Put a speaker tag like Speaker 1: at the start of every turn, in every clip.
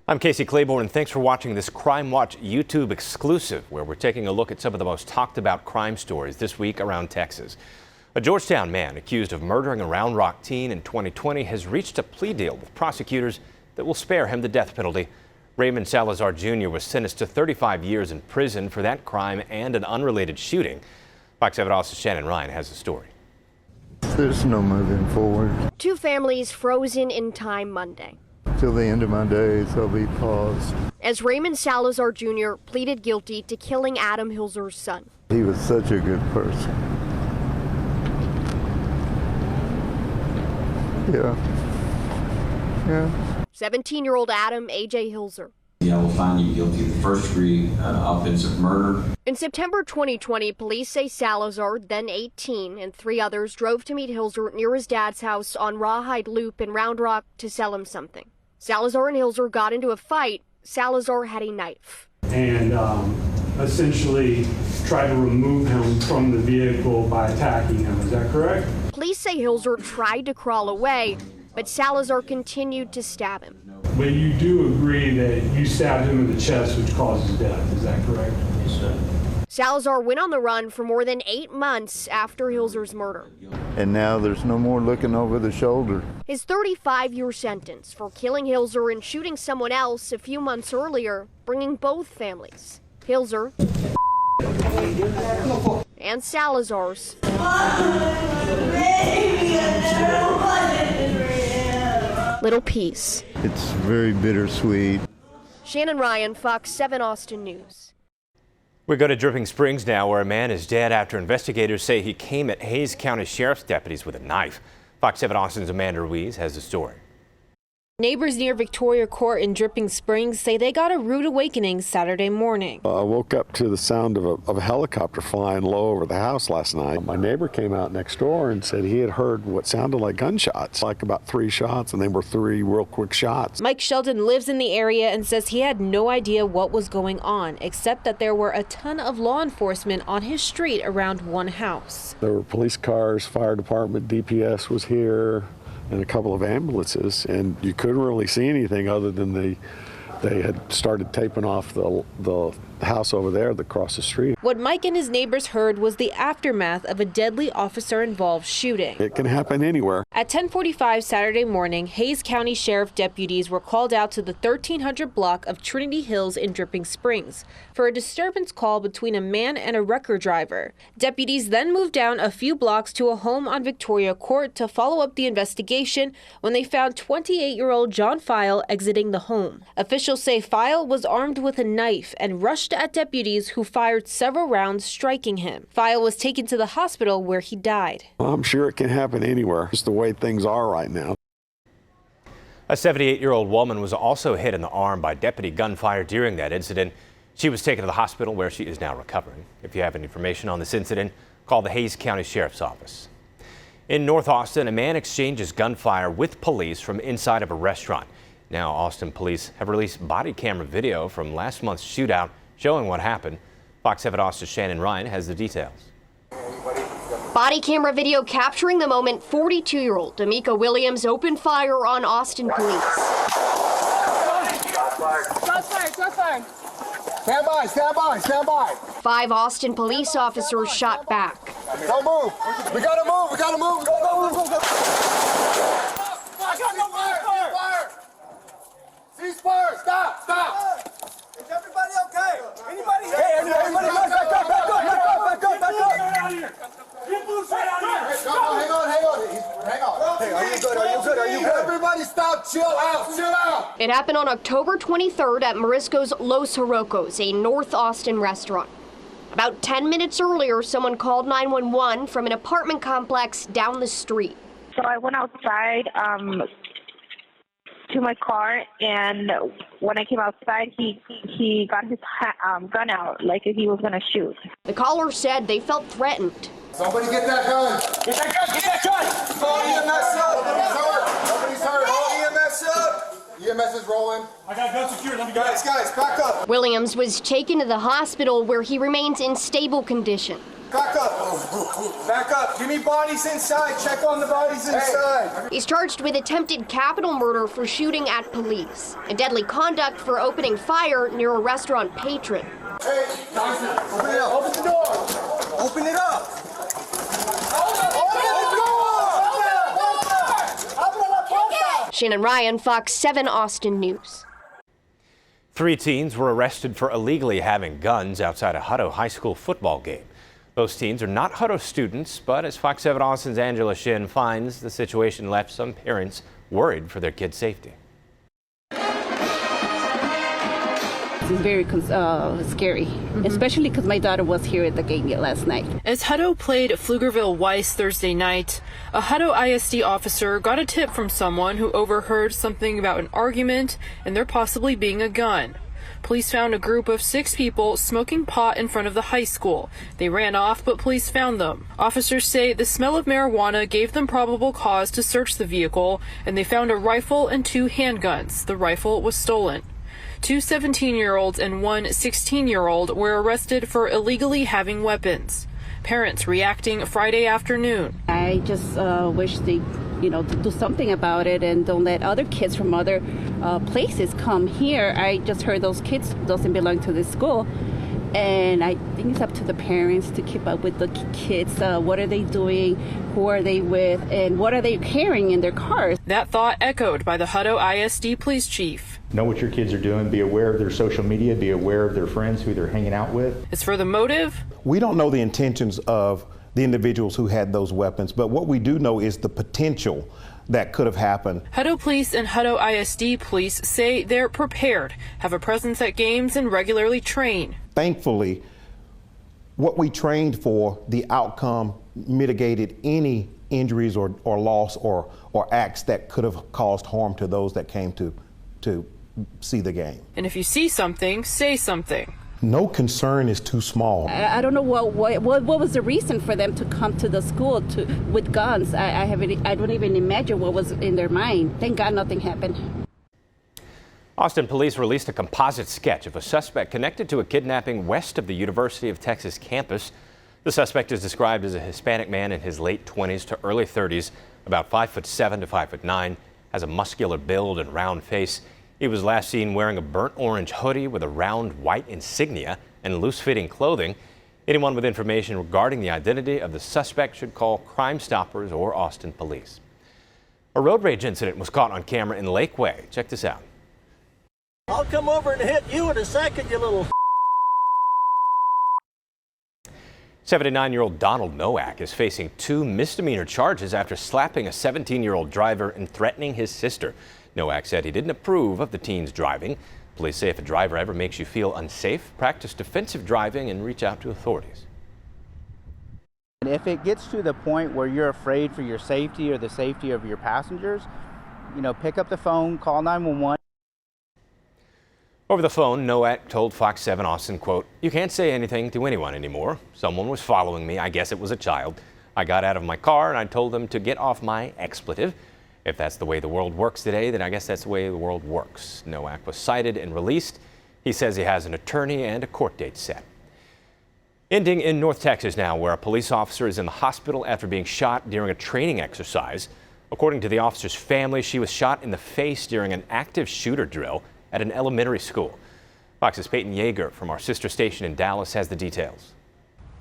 Speaker 1: I'm Casey Claiborne, and thanks for watching this CrimeWatch YouTube exclusive, where we're taking a look at some of the most talked about crime stories this week around Texas. A Georgetown man accused of murdering a Round Rock teen in 2020 has reached a plea deal with prosecutors that will spare him the death penalty. Raymond Salazar Jr. was sentenced to 35 years in prison for that crime and an unrelated shooting. Fox 7 officer Shannon Ryan has the story.
Speaker 2: There's no moving forward.
Speaker 3: Two families frozen in time Monday.
Speaker 2: Till the end of my days, I'll be paused.
Speaker 3: As Raymond Salazar Jr. pleaded guilty to killing Adam Hilzer's son.
Speaker 2: He was such a good person. Yeah.
Speaker 3: 17-year-old Adam A.J. Hilzer.
Speaker 4: I will find you guilty of first-degree offensive murder.
Speaker 3: In September 2020, police say Salazar, then 18, and three others drove to meet Hilzer near his dad's house on Rawhide Loop in Round Rock to sell him something. Salazar and Hilzer got into a fight. Salazar had a knife.
Speaker 5: And essentially tried to remove him from the vehicle by attacking him. Is that correct?
Speaker 3: Police say Hilzer tried to crawl away, but Salazar continued to stab him.
Speaker 5: But you do agree that you stabbed him in the chest, which causes death. Is that correct?
Speaker 4: Yes, sir.
Speaker 3: Salazar went on the run for more than 8 months after Hilzer's murder.
Speaker 2: And now there's no more looking over the shoulder.
Speaker 3: His 35-year sentence for killing Hilzer and shooting someone else a few months earlier, bringing both families, Hilzer and Salazar's, little peace.
Speaker 2: It's very bittersweet.
Speaker 3: Shannon Ryan, Fox 7 Austin News.
Speaker 1: We go to Dripping Springs now, where a man is dead after investigators say he came at Hays County Sheriff's deputies with a knife. Fox 7 Austin's Amanda Ruiz has the story.
Speaker 6: Neighbors near Victoria Court in Dripping Springs say they got a rude awakening Saturday morning.
Speaker 7: I woke up to the sound of a helicopter flying low over the house last night. My neighbor came out next door and said he had heard what sounded like gunshots, like about 3 shots, and they were 3 real quick shots.
Speaker 6: Mike Sheldon lives in the area and says he had no idea what was going on, except that there were a ton of law enforcement on his street around one house.
Speaker 7: There were police cars, fire department, DPS was here, and a couple of ambulances, and you couldn't really see anything other than they had started taping off the house over there across the street.
Speaker 6: What Mike and his neighbors heard was the aftermath of a deadly officer-involved shooting.
Speaker 7: It can happen anywhere.
Speaker 6: At 10:45 Saturday morning, Hays County Sheriff deputies were called out to the 1300 block of Trinity Hills in Dripping Springs for a disturbance call between a man and a wrecker driver. Deputies then moved down a few blocks to a home on Victoria Court to follow up the investigation when they found 28-year-old John File exiting the home. Officials say File was armed with a knife and rushed at deputies who fired several rounds, striking him. File was taken to the hospital where he died.
Speaker 7: I'm sure it can happen anywhere. It's the way things are right now.
Speaker 1: A 78-year-old woman was also hit in the arm by deputy gunfire during that incident. She was taken to the hospital where she is now recovering. If you have any information on this incident, call the Hays County Sheriff's Office. In North Austin, a man exchanges gunfire with police from inside of a restaurant. Now, Austin police have released body camera video from last month's shootout showing what happened. Fox 7 Austin's Shannon Ryan has the details.
Speaker 3: Body camera video capturing the moment 42-year-old D'Amica Williams opened fire on Austin police.
Speaker 8: Shots fired, shots fired. Stand by, stand by, stand by.
Speaker 3: 5 Austin police officers shot back.
Speaker 8: Don't move. We gotta move, we gotta move. Go. I got no fire. Cease fire, stop. Is everybody okay? Anybody here? Hey, everybody, back up. You move straight out here. Hang on. Hey, are you good? Everybody stop, chill out.
Speaker 3: It happened on October 23rd at Morisco's Los Hirocos, a North Austin restaurant. About 10 minutes earlier, someone called 911 from an apartment complex down the street.
Speaker 9: So I went outside to my car, and when I came outside, he got his gun out like he was going to shoot.
Speaker 3: The caller said they felt threatened.
Speaker 8: Somebody get that gun. Get that gun. Call EMS up. Nobody's hurt. Call EMS up. EMS is rolling. I got gun secured. Let me guys, back up.
Speaker 3: Williams was taken to the hospital where he remains in stable condition.
Speaker 8: Back up. Back up. Give me bodies inside. Check on the bodies inside.
Speaker 3: He's charged with attempted capital murder for shooting at police and deadly conduct for opening fire near a restaurant patron.
Speaker 8: Hey, Johnson, open it up. Open the door. Open it up.
Speaker 3: Shannon Ryan, Fox 7 Austin News.
Speaker 1: 3 teens were arrested for illegally having guns outside a Hutto High School football game. Those teens are not Hutto students, but as Fox 7 Austin's Angela Shin finds, the situation left some parents worried for their kids' safety.
Speaker 10: It's very scary, especially because my daughter was here at the game last night.
Speaker 11: As Hutto played Pflugerville Weiss Thursday night, a Hutto ISD officer got a tip from someone who overheard something about an argument and there possibly being a gun. Police found a group of 6 people smoking pot in front of the high school. They ran off, but police found them. Officers say the smell of marijuana gave them probable cause to search the vehicle, and they found a rifle and 2 handguns. The rifle was stolen. 2 17-year-olds and 1 16-year-old were arrested for illegally having weapons. Parents reacting Friday afternoon.
Speaker 10: I just wish they, to do something about it and don't let other kids from other places come here. I just heard those kids doesn't belong to this school. And I think it's up to the parents to keep up with the kids. What are they doing? Who are they with? And what are they carrying in their cars?
Speaker 11: That thought echoed by the Hutto ISD police chief.
Speaker 12: Know what your kids are doing. Be aware of their social media. Be aware of their friends, who they're hanging out with.
Speaker 11: As for the motive,
Speaker 13: we don't know the intentions of the individuals who had those weapons, but what we do know is the potential that could have happened.
Speaker 11: Hutto Police and Hutto ISD Police say they're prepared, have a presence at games, and regularly train.
Speaker 13: Thankfully, what we trained for, the outcome mitigated any injuries or loss or acts that could have caused harm to those that came to see the game.
Speaker 11: And if you see something, say something.
Speaker 13: No concern is too small.
Speaker 10: I don't know what was the reason for them to come to the school with guns. I don't even imagine what was in their mind. Thank God nothing happened.
Speaker 1: Austin police released a composite sketch of a suspect connected to a kidnapping west of the University of Texas campus. The suspect is described as a Hispanic man in his late 20s to early 30s, about 5'7" to 5'9", has a muscular build and round face. He was last seen wearing a burnt orange hoodie with a round white insignia and loose-fitting clothing. Anyone with information regarding the identity of the suspect should call Crime Stoppers or Austin police. A road rage incident was caught on camera in Lakeway. Check this out.
Speaker 14: I'll come over and hit you in a second, you little
Speaker 1: 79-year-old Donald Nowak is facing 2 misdemeanor charges after slapping a 17-year-old driver and threatening his sister. Nowak said he didn't approve of the teen's driving. Police say if a driver ever makes you feel unsafe, practice defensive driving and reach out to authorities.
Speaker 15: And if it gets to the point where you're afraid for your safety or the safety of your passengers, pick up the phone, call 911.
Speaker 1: Over the phone, Nowak told Fox 7 Austin, quote, "You can't say anything to anyone anymore. Someone was following me. I guess it was a child. I got out of my car and I told them to get off my expletive. If that's the way the world works today, then I guess that's the way the world works." Nowak was cited and released. He says he has an attorney and a court date set. Ending in North Texas now, where a police officer is in the hospital after being shot during a training exercise. According to the officer's family, she was shot in the face during an active shooter drill at an elementary school. Fox's Peyton Yeager from our sister station in Dallas has the details.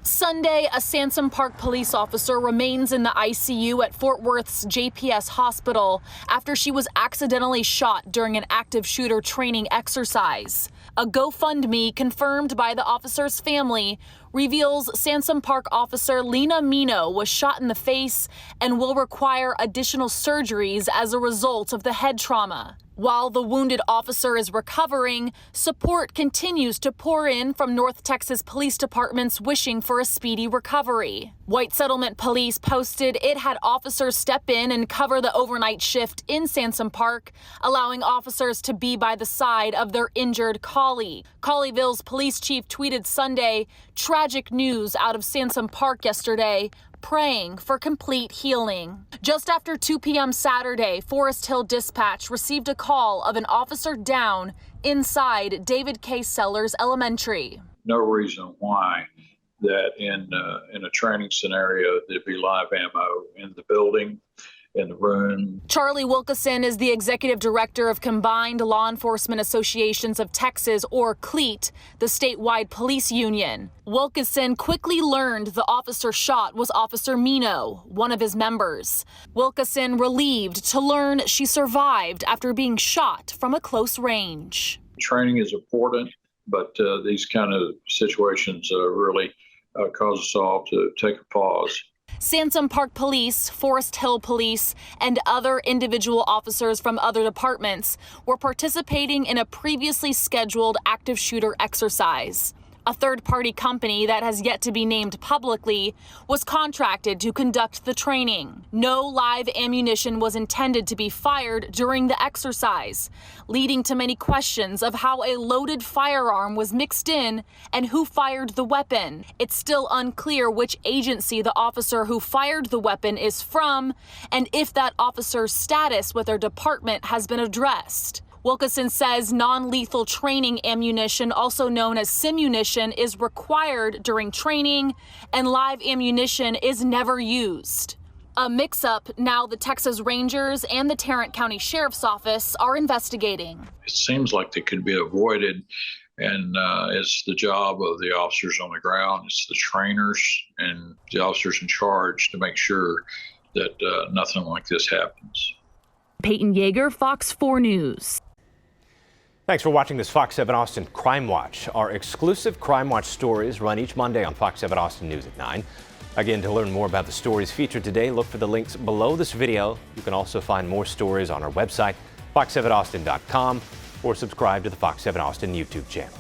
Speaker 16: Sunday, a Sansom Park police officer remains in the ICU at Fort Worth's JPS hospital after she was accidentally shot during an active shooter training exercise. A GoFundMe confirmed by the officer's family reveals Sansom Park officer Lena Mino was shot in the face and will require additional surgeries as a result of the head trauma. While the wounded officer is recovering, support continues to pour in from North Texas police departments wishing for a speedy recovery. White Settlement Police posted it had officers step in and cover the overnight shift in Sansom Park, allowing officers to be by the side of their injured colleague. Colleyville's police chief tweeted Sunday, "Tragic news out of Sansom Park yesterday. Praying for complete healing." Just after 2 p.m. Saturday, Forest Hill Dispatch received a call of an officer down inside David K. Sellers Elementary.
Speaker 17: No reason why that in a training scenario, there'd be live ammo in the building, in the room.
Speaker 16: Charlie Wilkeson is the executive director of Combined Law Enforcement Associations of Texas, or CLEAT, the statewide police union. Wilkeson quickly learned the officer shot was Officer Mino, one of his members. Wilkeson relieved to learn she survived after being shot from a close range.
Speaker 17: Training is important, but these kind of situations really cause us all to take a pause.
Speaker 16: Sansom Park Police, Forest Hill Police, and other individual officers from other departments were participating in a previously scheduled active shooter exercise. A third-party company that has yet to be named publicly was contracted to conduct the training. No live ammunition was intended to be fired during the exercise, leading to many questions of how a loaded firearm was mixed in and who fired the weapon. It's still unclear which agency the officer who fired the weapon is from and if that officer's status with their department has been addressed. Wilkeson says non-lethal training ammunition, also known as simunition, is required during training, and live ammunition is never used. A mix-up now the Texas Rangers and the Tarrant County Sheriff's Office are investigating.
Speaker 17: It seems like they could be avoided, and it's the job of the officers on the ground, it's the trainers and the officers in charge to make sure that nothing like this happens.
Speaker 16: Peyton Yeager, Fox 4 News.
Speaker 1: Thanks for watching this Fox 7 Austin Crime Watch. Our exclusive Crime Watch stories run each Monday on Fox 7 Austin News at 9. Again, to learn more about the stories featured today, look for the links below this video. You can also find more stories on our website, fox7austin.com, or subscribe to the Fox 7 Austin YouTube channel.